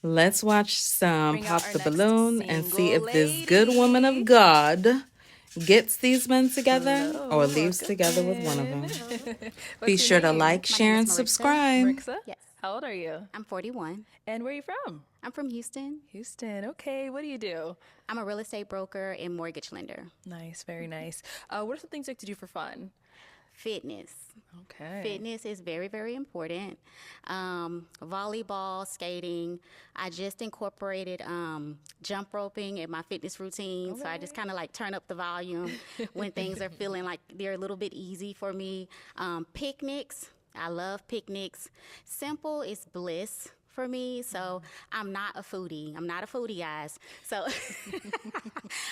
Let's watch some Bring out Pop our the next Balloon and see single if this good woman of lady. God gets these men together or Hello, leaves welcome together with one of in. them. Be What's your sure to name? like, My name share, is and Maritza. subscribe. Marixa? Yes, How old are you? I'm 41. And where are you from? I'm from Houston. Houston. Okay, what do you do? I'm a real estate broker and mortgage lender. Nice, very nice. What are some things you like to do for fun? Fitness. Okay. Fitness is very, very important. Volleyball, skating. I just incorporated jump roping in my fitness routine. So I just kind of like turn up the volume when things are feeling like they're a little bit easy for me. Picnics. I love picnics. Simple is bliss for me. So I'm not a foodie. I'm not a foodie, guys. So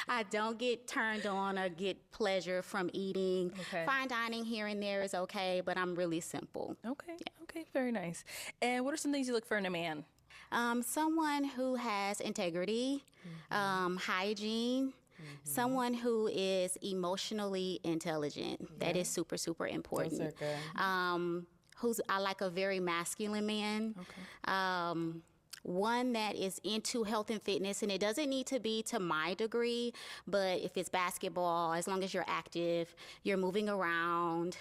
I don't get turned on or get pleasure from eating. Okay. Fine dining here and there is okay, but I'm really simple. Okay, okay, very nice. And what are some things you look for in a man? Someone who has integrity, hygiene, someone who is emotionally intelligent. That is super, super important. Those are good. I like a very masculine man. Okay. One that is into health and fitness, and it doesn't need to be to my degree, but if it's basketball, as long as you're active, you're moving around,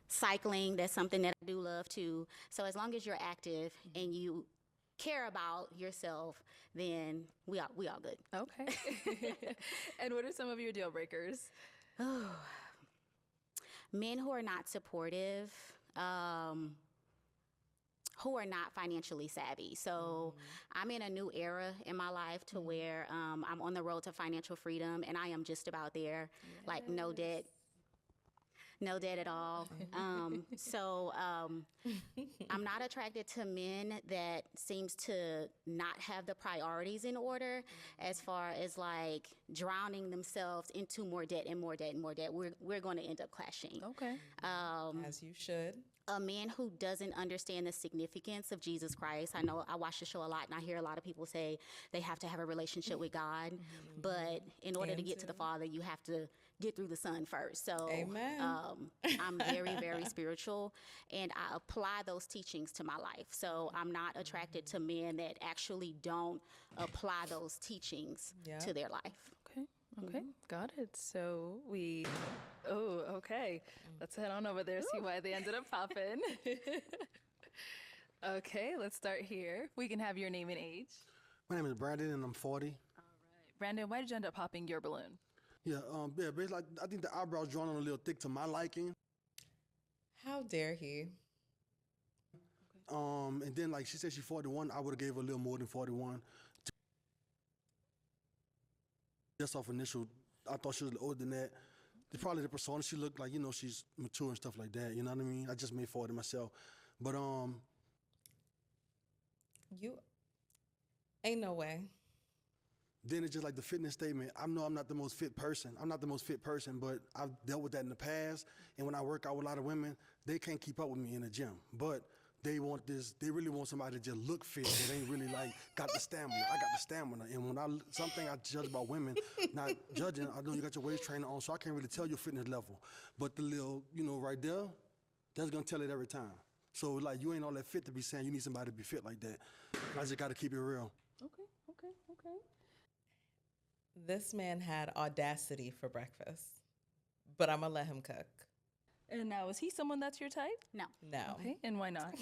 cycling, that's something that I do love too. So as long as you're active and you care about yourself, then we all good. Okay. And what are some of your deal breakers? Men who are not supportive, who are not financially savvy. So I'm in a new era in my life to where I'm on the road to financial freedom, and I am just about there. Like no debt at all. I'm not attracted to men that seems to not have the priorities in order as far as like drowning themselves into more debt and more debt and more debt. We're going to end up clashing. Okay. As you should. A man who doesn't understand the significance of Jesus Christ. I know I watch the show a lot, and I hear a lot of people say they have to have a relationship with God, but in order to get to the Father, you have to get through the Son first. So Amen. I'm very, very spiritual, and I apply those teachings to my life. So I'm not attracted to men that actually don't apply those teachings to their life. Okay, got it. So okay. Let's head on over there, see why they ended up popping. Okay, let's start here. We can have your name and age. My name is Brandon, and I'm 40. All right. Brandon, why did you end up popping your balloon? Basically, I think the eyebrows drawn on a little thick to my liking. How dare he? And then like she said she's 41, I would have gave her a little more than 41. Just off initial, I thought she was older than that. Probably the persona, she looked like, she's mature and stuff like that. You know what I mean? I just made 40 myself. But You ain't no way. then it's just like the fitness statement. I know I'm not the most fit person. But I've dealt with that in the past. And when I work out with a lot of women, they can't keep up with me in the gym. But they really want somebody to just look fit. They ain't really like got the stamina. I got the stamina. And something I judge about women, not judging, I know you got your waist trainer on, so I can't really tell your fitness level. But the little, right there, that's gonna tell it every time. So like you ain't all that fit to be saying you need somebody to be fit like that. I just gotta keep it real. Okay. This man had audacity for breakfast, but I'm going to let him cook. And now, is he someone that's your type? No. No. Okay, and why not?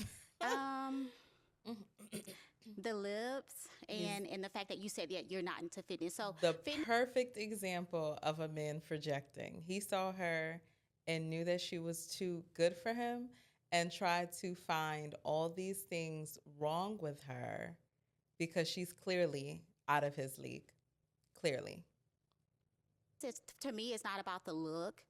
The lips and the fact that you said that you're not into fitness. So The perfect example of a man projecting. He saw her and knew that she was too good for him and tried to find all these things wrong with her because she's clearly out of his league. Clearly. to me, it's not about the look.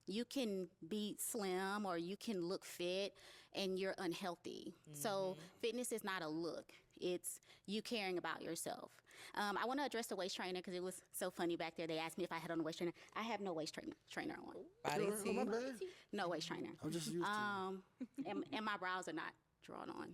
You can be slim or you can look fit and you're unhealthy. So fitness is not a look. It's you caring about yourself. I want to address the waist trainer because it was so funny back there. They asked me if I had on a waist trainer. I have no waist trainer on. Body Oh, tea. my bad. No waist trainer. I'm just used to it. And my brows are not drawn on.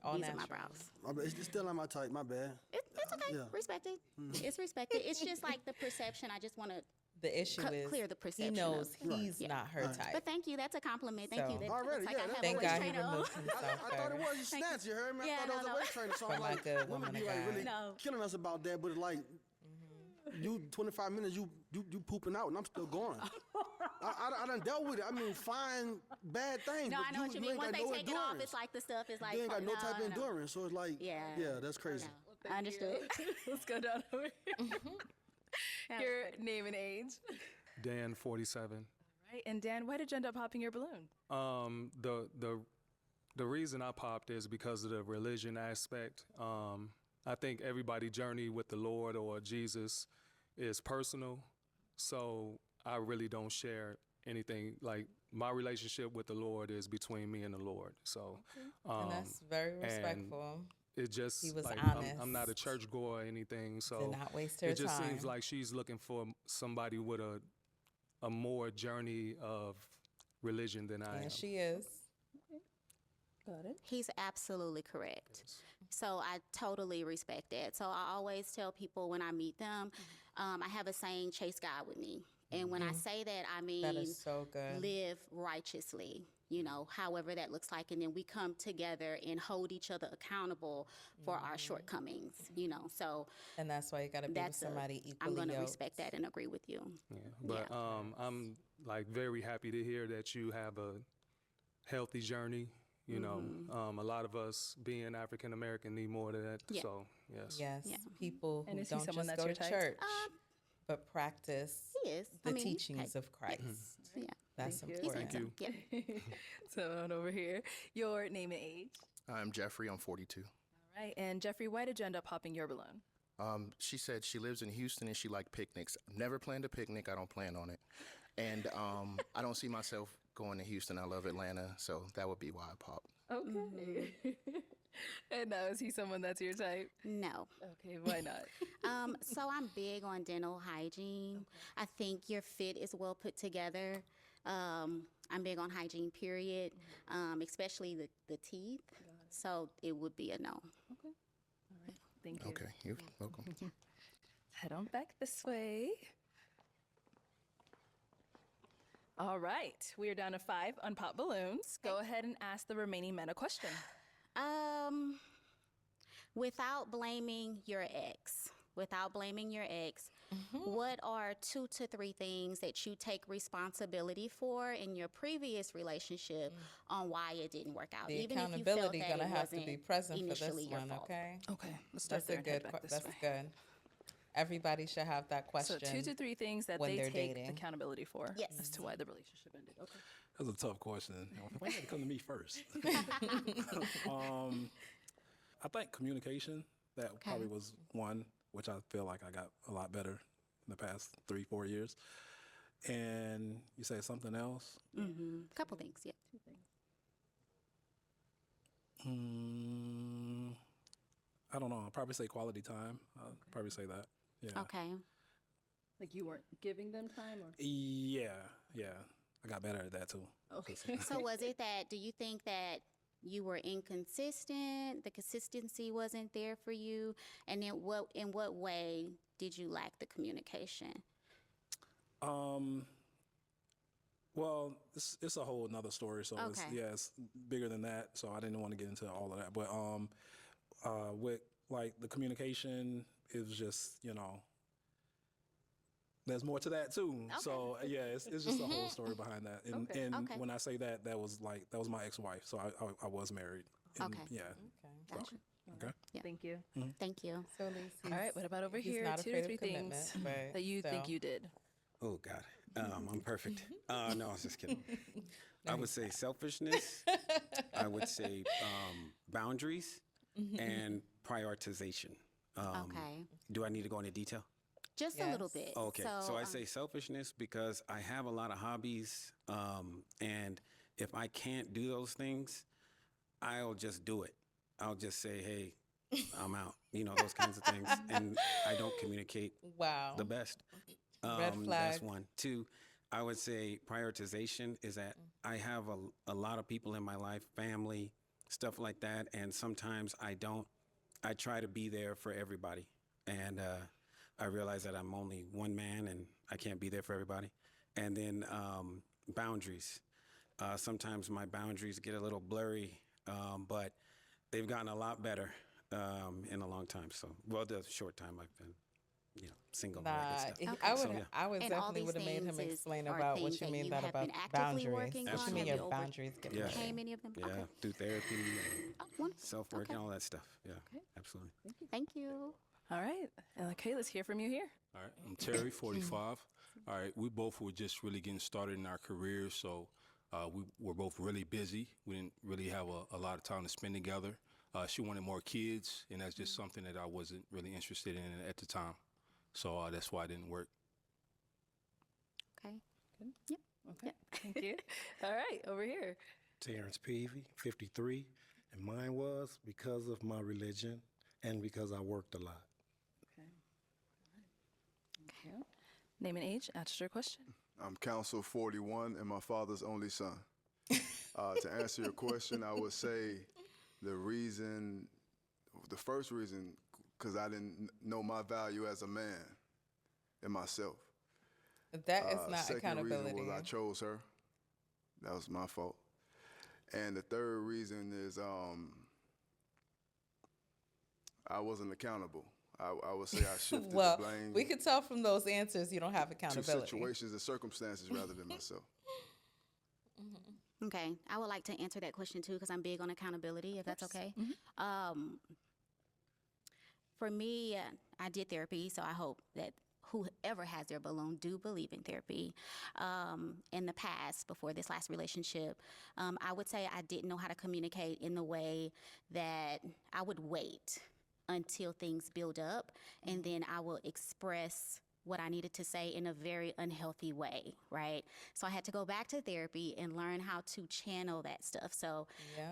All These are my natural. brows. My bad. It's still not my type, my bad. It's okay. Yeah. Respected. It's respected. It's just like the perception. I just want to the issue is clear the he perception knows of- he's Yeah. not her type. But thank you. That's a compliment. Thank you. So- That Already, looks like yeah, I have Thank a waist God he trainer on. removed himself I thought it first. was a snatch. You heard me? I Yeah, thought it was no, a weight trainer. So For I'm my like, good women woman be of like God. really No. killing us about that, but it's like you 25 minutes, you pooping out, and I'm still going. I done dealt with it. I mean, fine, bad things. No, but I know what you mean. ain't Once got they no take it off, endurance. it's like the stuff is like. They ain't got no no, type of no. endurance. So it's like, Yeah. that's crazy. No. Understood. Let's go down over here. Your name and age. Dan, 47. Right. And Dan, why did you end up popping your balloon? The reason I popped is because of the religion aspect. I think everybody's journey with the Lord or Jesus is personal, so I really don't share anything. Like, my relationship with the Lord is between me and the Lord. So, And that's very respectful. it just He was like honest. I'm not a churchgoer or anything, so Did not waste her it just time. seems like she's looking for somebody with a more journey of religion than I am. And she is. Got it. He's absolutely correct. So I totally respect that. So I always tell people when I meet them, I have a saying, chase God with me. And when I say that, I mean, That is so good. live righteously, however that looks like. And then we come together and hold each other accountable for our shortcomings, So And that's why you got to be with that's somebody equally I'm going to yoked. respect that and agree with you. Yeah, but I'm like very happy to hear that you have a healthy journey. A lot of us being African American need more of that. Yeah. So yes. Yes, Yeah. people And who is he don't someone just that's go your to type? church, but practice He is. the I mean, teachings hey, of Christ. Yeah. That's Thank you. He's important. handsome. Yeah. So on over here. Your name and age. I'm Jeffrey. I'm 42. All right. And Jeffrey, why did you end up popping your balloon? She said she lives in Houston and she liked picnics. Never planned a picnic. I don't plan on it. And I don't see myself going to Houston. I love Atlanta. So that would be why I popped. Okay. And now, is he someone that's your type? No. Okay, why not? So I'm big on dental hygiene. I think your fit is well put together. I'm big on hygiene, period, especially the teeth. So it would be a no. Okay. All right. Thank you. Okay, you're welcome. Head on back this way. All right. We are down to 5 unpopped balloons. Go ahead and ask the remaining men a question. Without blaming your ex, what are 2 to 3 things that you take responsibility for in your previous relationship on why it didn't work out? The Even if you accountability felt that gonna it have to be wasn't present for this initially your one, fault. okay? Okay. Let's start That's there a and head good. back this That's way. good. Everybody should have that So question. 2 to 3 things that when they they're take dating. accountability for Yes. as to why the relationship ended. Okay. That's a tough question. Why you had to come to me first? I think communication, that probably was one, which I feel like I got a lot better in the past 3-4 years. And you say something else? Couple things, yeah. I don't know. I'll probably say quality time. I'll probably say that. Yeah. Okay. Like you weren't giving them time or? Yeah. I got better at that too. Okay. So was it that, do you think that you were inconsistent, the consistency wasn't there for you, and in what way did you lack the communication? Well, it's a whole nother story. So Okay. it's bigger than that. So I didn't want to get into all of that. But with like the communication, it was just, there's more to that too. Okay. So yeah, it's just a whole story behind that. And Okay. and Okay. when I say that, that was my ex-wife. So I was married. And Okay. Yeah. Okay. Gotcha. Okay. Thank you. Thank you. So at least All right. What about over he's here? not 2 to afraid 3 of commitment, things but that you think still. you did. Oh God, I'm perfect. No, I was just kidding. I would say selfishness. I would say boundaries and prioritization. Okay. Do I need to go into detail? Just a little Yes. bit. Okay, so I say selfishness because I have a lot of hobbies, and if I can't do those things, I'll just do it. I'll just say, hey, I'm out. Those kinds of things, and I don't communicate Wow. the best. Red flag. That's one. 2, I would say prioritization is that I have a lot of people in my life, family, stuff like that, and sometimes I don't. I try to be there for everybody, and I realize that I'm only one man and I can't be there for everybody. And then boundaries. Sometimes my boundaries get a little blurry, but they've gotten a lot better in a long time. So, well, the short time I've been, single. and all that good stuff. I would And all definitely these would have made him things explain are about what things you that mean you that have about been actively boundaries. working What you on? mean Have your you boundaries get Yeah. overcame any of them? Yeah, Okay. through therapy, and One. self-work, Okay. and all that stuff. Yeah, absolutely. Thank you. All right. Okay, let's hear from you here. All right, I'm Terry, 45. All right, we both were just really getting started in our careers, so we were both really busy. We didn't really have a lot of time to spend together. She wanted more kids, and that's just something that I wasn't really interested in at the time. So that's why it didn't work. Okay. Okay, thank you. All right, over here. Terrence Peavy, 53, and mine was because of my religion and because I worked a lot. Okay. Name and age, answer your question. I'm Counsel 41 and my father's only son. To answer your question, I would say the first reason, because I didn't know my value as a man in myself. That is not Second accountability. reason was I chose her. That was my fault. And the third reason is I wasn't accountable. I would say I shifted Well, the blame we could tell from those answers you don't have to accountability. situations and circumstances rather than myself. Okay, I would like to answer that question too because I'm big on accountability, if that's okay. For me, I did therapy, so I hope that whoever has their balloon do believe in therapy. In the past, before this last relationship, I would say I didn't know how to communicate in the way that I would wait until things build up, and then I will express what I needed to say in a very unhealthy way, right? So I had to go back to therapy and learn how to channel that stuff. So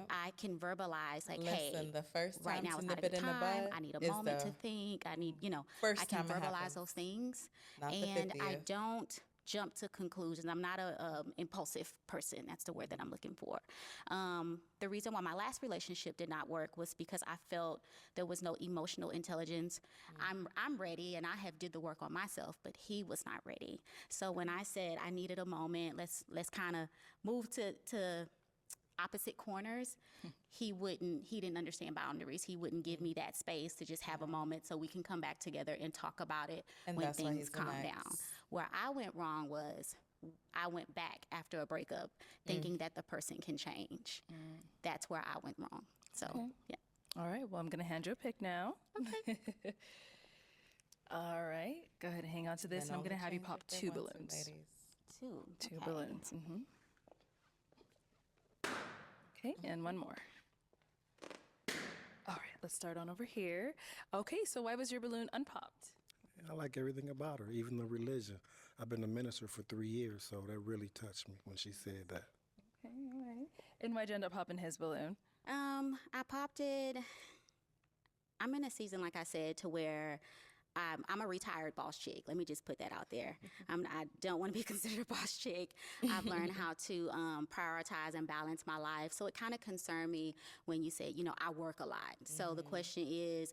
I can verbalize like, hey, the first time right now to it's nip not a it good in the time. bud I need a is moment the to think. I need, first I can time it verbalize happens, those things. not the And I 50th. don't jump to conclusions. I'm not a impulsive person. That's the word that I'm looking for. The reason why my last relationship did not work was because I felt there was no emotional intelligence. I'm ready, and I have did the work on myself, but he was not ready. So when I said I needed a moment, let's kind of move to opposite corners, he didn't understand boundaries. He wouldn't give me that space to just have a moment so we can come back together and talk about it And when that's why things he's calm an ex. down. Where I went wrong was I went back after a breakup thinking that the person can change. That's where I went wrong. So, yeah. All right, well, I'm going to hand you a pick now. Okay. All right, go ahead and hang on to this, and I'm going to have you pop two balloons. Two Okay. balloons. Okay, and one more. All right, let's start on over here. Okay, so why was your balloon unpopped? I like everything about her, even the religion. I've been a minister for 3 years, so that really touched me when she said that. Okay, all right. And why'd you end up popping his balloon? I popped it. I'm in a season, like I said, to where I'm a retired boss chick. Let me just put that out there. I don't want to be considered a boss chick. I've learned how to prioritize and balance my life. So it kind of concerned me when you said, I work a lot. So the question is,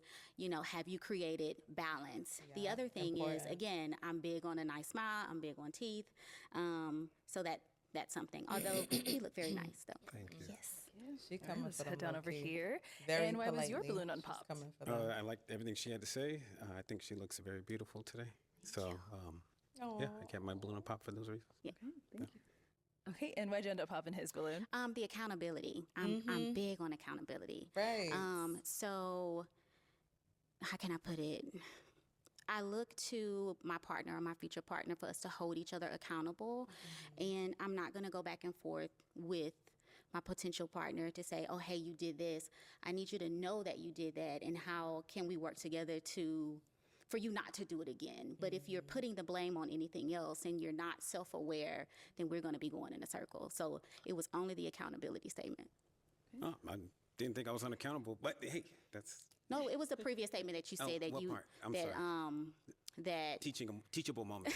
have you created balance? The other thing is, again, I'm big on a nice smile. I'm big on teeth. So that's something. Although he looked very nice, though. Thank you. Yes. She coming Let's for them head down over low-key. here. Very And why was your politely. balloon She's unpopped? coming for them. I liked everything she had to say. I think she looks very beautiful today. So, yeah, I kept my balloon pop for those reasons. Yeah. Thank you. Okay, and why'd you end up popping his balloon? The accountability. I'm big on accountability. Right. So how can I put it? I look to my partner or my future partner for us to hold each other accountable. And I'm not going to go back and forth with my potential partner to say, oh, hey, you did this. I need you to know that you did that. And how can we work together for you not to do it again? But if you're putting the blame on anything else and you're not self-aware, then we're going to be going in a circle. So it was only the accountability statement. Oh, I didn't think I was unaccountable, but hey, that's No, it was the previous statement that you said that what you part? I'm that sorry. That teachable moment.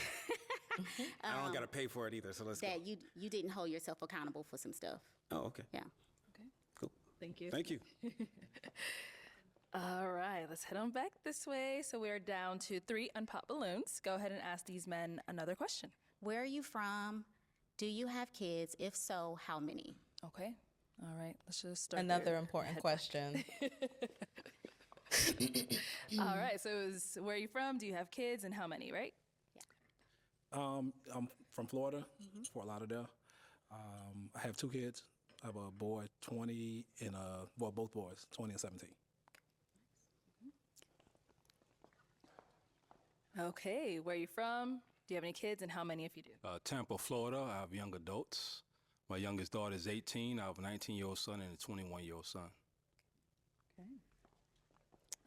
I don't got to pay for it either, so let's go. that you didn't hold yourself accountable for some stuff. Oh, okay. Yeah. Okay. Cool. Thank you. Thank you. All right, let's head on back this way. So we're down to 3 unpopped balloons. Go ahead and ask these men another question. Where are you from? Do you have kids? If so, how many? Okay. All right, let's just start Another there. important question. All right, so it was, where are you from? Do you have kids? And how many, right? I'm from Florida, Fort Lauderdale. I have 2 kids. I have a boy, 20, and both boys, 20 and 17. Okay, where are you from? Do you have any kids? And how many if you do? Tampa, Florida. I have young adults. My youngest daughter is 18. I have a 19-year-old son and a 21-year-old son. Okay.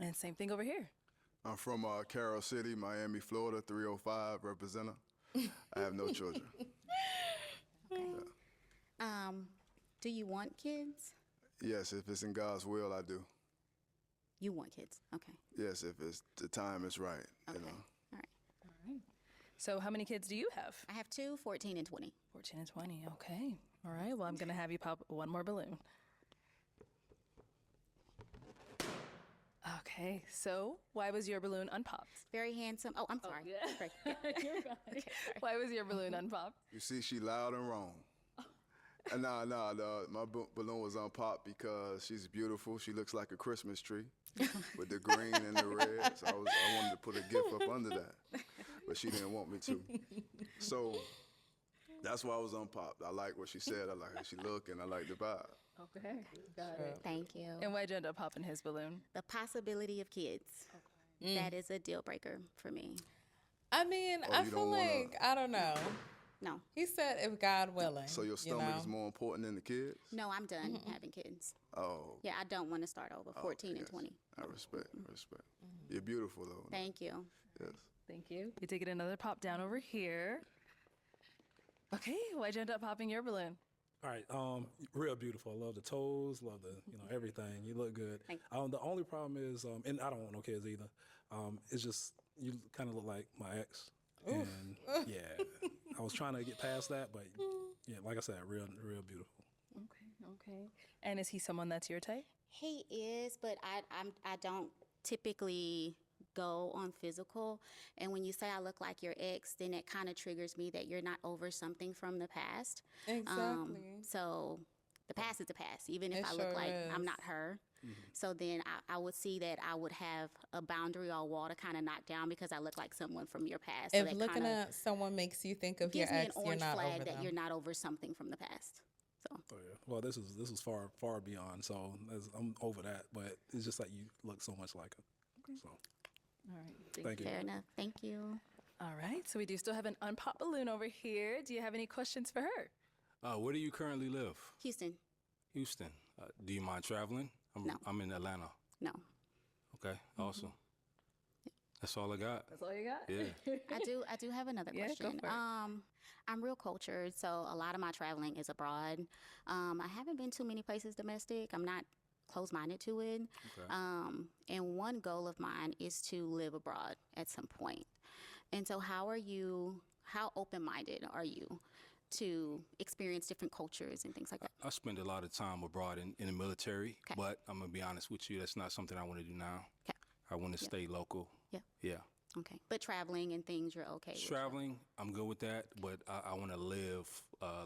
And same thing over here. I'm from Carroll City, Miami, Florida, 305, representative. I have no children. Okay. Do you want kids? Yes, if it's in God's will, I do. You want kids. Okay. Yes, if the time is right, Okay. you know. All right. All right. So how many kids do you have? I have 2, 14 and 20. 14 and 20. Okay. All right. Well, I'm going to have you pop one more balloon. Okay. So why was your balloon unpopped? Very handsome. Oh, I'm sorry. Yeah. Sorry. You're fine. Okay, sorry. Why was your balloon unpopped? You see, she loud and wrong. My balloon was unpopped because she's beautiful. She looks like a Christmas tree with the green and the red. So I wanted to put a gift up under that, but she didn't want me to. So that's why I was unpopped. I like what she said. I like how she looked, and I like the vibe. Okay. Got it. Thank you. And why'd you end up popping his balloon? The possibility of kids. Mm. That is a deal breaker for me. I mean, Oh, I you feel don't wanna- like, I don't know. No. He said if God willing. So your you stomach know? is more important than the kids? No, I'm done having kids. Oh. Yeah, I don't want to start over. 14 and yes. 20. I respect. You're beautiful, though. Thank you. Yes. Thank you. You did get another pop down over here. Okay. Why'd you end up popping your balloon? All right, real beautiful. I love the toes, love the everything. You look good. Thank The only problem is, and I don't want no kids either. It's just you kind of look like my ex, and yeah, I was trying to get past that, but yeah, like I said, real beautiful. Okay. And is he someone that's your type? He is, but I don't typically go on physical. And when you say I look like your ex, then it kind of triggers me that you're not over something from the past. Exactly. So the past is the past, even if It I look sure like I'm is. not her. So then I would see that I would have a boundary or wall to kind of knock down because I look like someone from your past. So If that looking kinda at someone makes you think of your gives me an ex, you're orange not flag over that them. you're not over something from the past. So Oh yeah. Well, this is far beyond. So I'm over that, but it's just like you look so much like her. So All right. thank you. fair enough. Thank you. All right. So we do still have an unpopped balloon over here. Do you have any questions for her? Where do you currently live? Houston, Houston. Do you mind traveling? No. I'm in Atlanta. no. Okay, awesome. That's all I got. That's all you got? Yeah. I do have another Yeah, go question. for it. I'm real cultured, so a lot of my traveling is abroad. I haven't been too many places domestic. I'm not close-minded to it. Okay. And one goal of mine is to live abroad at some point. And so how open-minded are you to experience different cultures and things like that? I spend a lot of time abroad in the military, Okay. but I'm gonna be honest with you, that's not something I want to do now. Okay. I want to stay local. Yeah. Yeah. Okay. But traveling and things you're okay with? Traveling, I'm good with that, but I want to live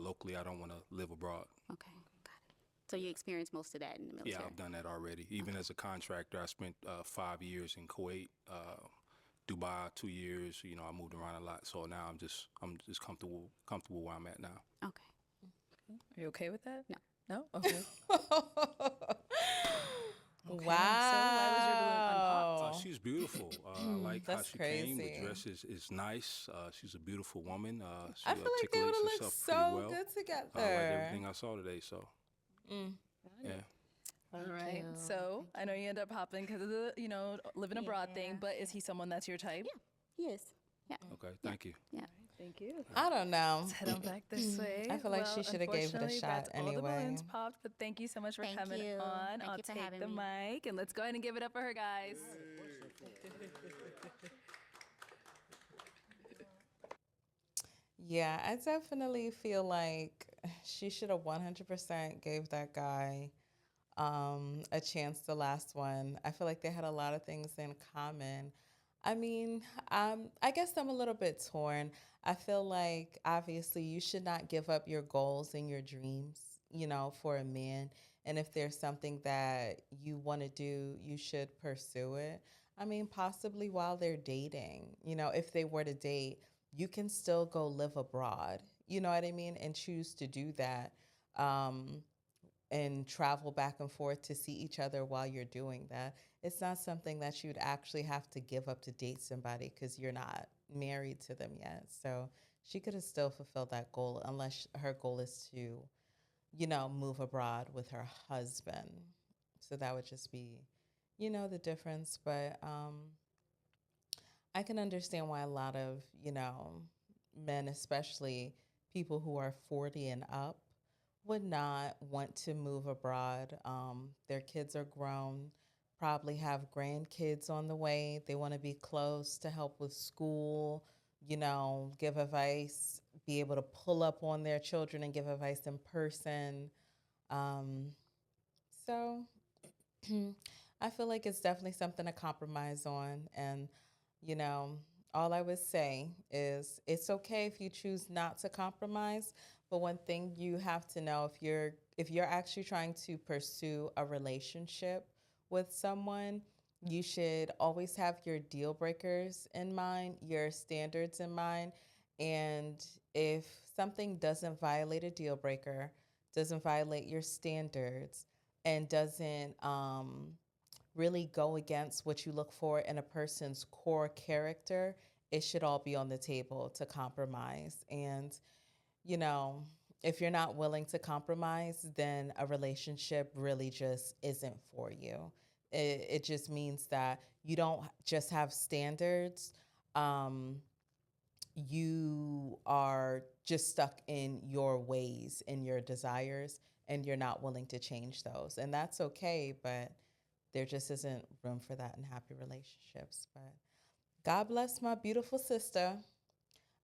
locally. I don't want to live abroad. Okay. Got it. So you experience most of that in the military? Yeah, I've done that already. Even as a contractor, I spent 5 years in Kuwait, Dubai 2 years. I moved around a lot, so now I'm just comfortable where I'm at now. Okay. Are you okay with that? No. No? Okay. Okay, Wow. So why was your balloon unpopped? She's beautiful. I like how That's she came. The crazy. dress is nice. She's a beautiful woman. She I feel like they would articulates have looked herself so pretty well. good together. I like everything I saw today. So Mm. yeah. All right. you. So I know you end up popping because of the, living abroad thing, but is he someone that's your type? Yes. Yeah. Okay. Thank you. Yeah. Thank you. I don't know. Let's head on back this way. I feel like she shoulda gave it a unfortunately, shot that's all the anyway. balloons popped, but thank you so much for Thank coming you. on. Thank I'll you for take having the me. mic and let's go ahead and give it up for her, guys. Yeah, I definitely feel like she should have 100% gave that guy a chance, the last one, I feel like they had a lot of things in common. I mean, I guess I'm a little bit torn. I feel like obviously you should not give up your goals and your dreams, for a man. And if there's something that you want to do, you should pursue it. I mean, possibly while they're dating, if they were to date, you can still go live abroad, you know what I mean? And choose to do that. And travel back and forth to see each other while you're doing that. It's not something that you'd actually have to give up to date somebody because you're not married to them yet. So she could have still fulfilled that goal unless her goal is to, move abroad with her husband. So that would just be, the difference. But I can understand why a lot of, men, especially people who are 40 and up, would not want to move abroad. Their kids are grown, probably have grandkids on the way. They want to be close to help with school, give advice, be able to pull up on their children and give advice in person. So I feel like it's definitely something to compromise on. And, all I would say is it's okay if you choose not to compromise. But one thing you have to know, if you're actually trying to pursue a relationship with someone, you should always have your deal breakers in mind, your standards in mind. And if something doesn't violate a deal breaker, doesn't violate your standards, and doesn't really go against what you look for in a person's core character, it should all be on the table to compromise. And if you're not willing to compromise, then a relationship really just isn't for you. It just means that you don't just have standards. You are just stuck in your ways and your desires, and you're not willing to change those. And that's okay, but there just isn't room for that in happy relationships. But God bless my beautiful sister.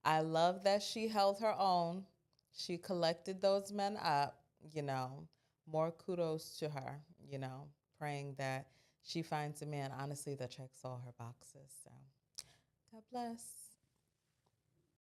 I love that she held her own. She collected those men up, more kudos to her, praying that she finds a man, honestly, that checks all her boxes. So God bless.